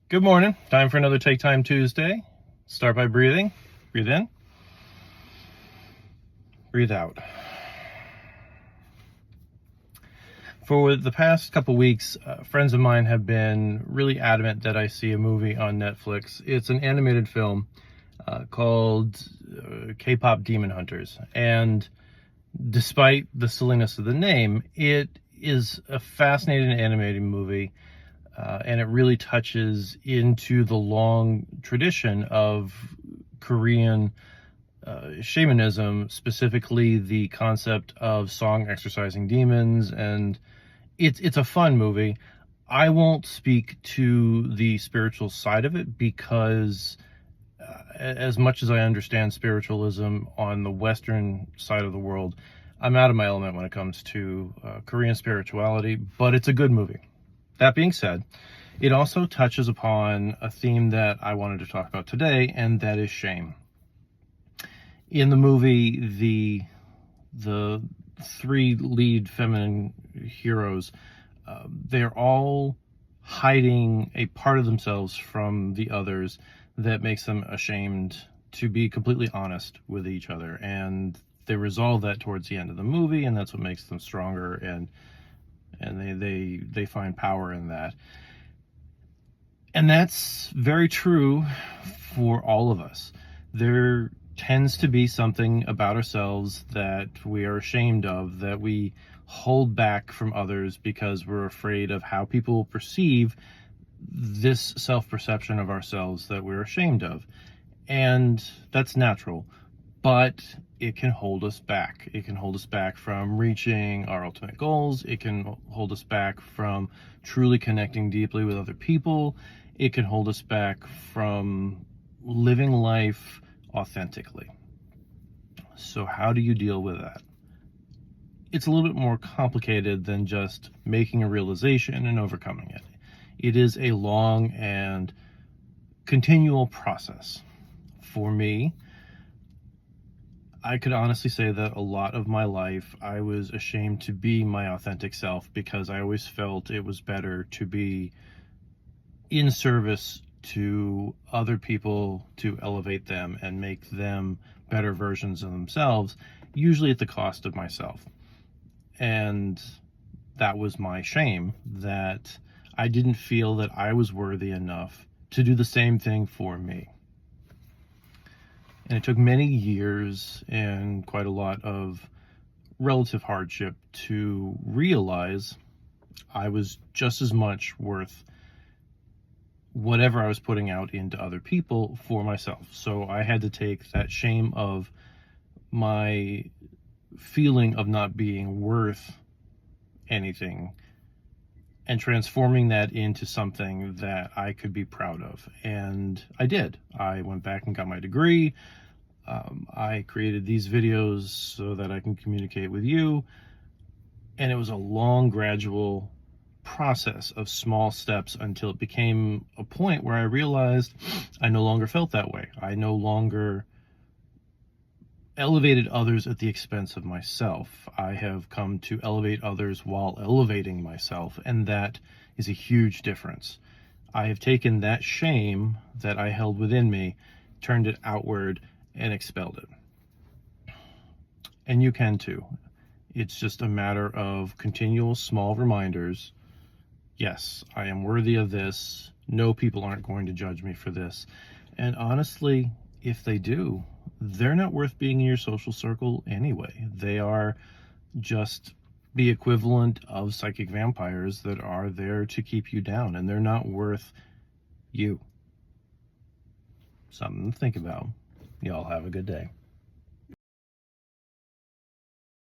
Good morning. Time for another Take Time Tuesday. Start by breathing. Breathe in. Breathe out. For the past couple weeks, friends of mine have been really adamant that I see a movie on Netflix. It's an animated film called K-Pop Demon Hunters. And despite the silliness of the name, it is a fascinating animated movie. And it really touches into the long tradition of Korean shamanism, specifically the concept of song exorcising demons, and it's a fun movie. I won't speak to the spiritual side of it because as much as I understand spiritualism on the Western side of the world, I'm out of my element when it comes to Korean spirituality, but it's a good movie. That being said, it also touches upon a theme that I wanted to talk about today, and that is shame. In the movie, the three lead feminine heroes, they're all hiding a part of themselves from the others that makes them ashamed to be completely honest with each other. And they resolve that towards the end of the movie, and that's what makes them stronger, and they find power in that. And that's very true for all of us. There tends to be something about ourselves that we are ashamed of, that we hold back from others because we're afraid of how people perceive this self-perception of ourselves that we're ashamed of. And that's natural, but it can hold us back. It can hold us back from reaching our ultimate goals. It can hold us back from truly connecting deeply with other people. It can hold us back from living life authentically. So how do you deal with that? It's a little bit more complicated than just making a realization and overcoming it. It is a long and continual process. For me, I could honestly say that a lot of my life I was ashamed to be my authentic self because I always felt it was better to be in service to other people, to elevate them and make them better versions of themselves, usually at the cost of myself. And that was my shame, that I didn't feel that I was worthy enough to do the same thing for me. And it took many years and quite a lot of relative hardship to realize I was just as much worth whatever I was putting out into other people for myself. So I had to take that shame of my feeling of not being worth anything and transforming that into something that I could be proud of. And I did. I went back and got my degree. I created these videos so that I can communicate with you. And it was a long, gradual process of small steps until it became a point where I realized I no longer felt that way. I no longer elevated others at the expense of myself. I have come to elevate others while elevating myself, and that is a huge difference. I have taken that shame that I held within me, turned it outward, and expelled it. And you can too. It's just a matter of continual small reminders. Yes, I am worthy of this. No, people aren't going to judge me for this. And honestly, if they do, they're not worth being in your social circle anyway. They are just the equivalent of psychic vampires that are there to keep you down, and they're not worth you. Something to think about. Y'all have a good day.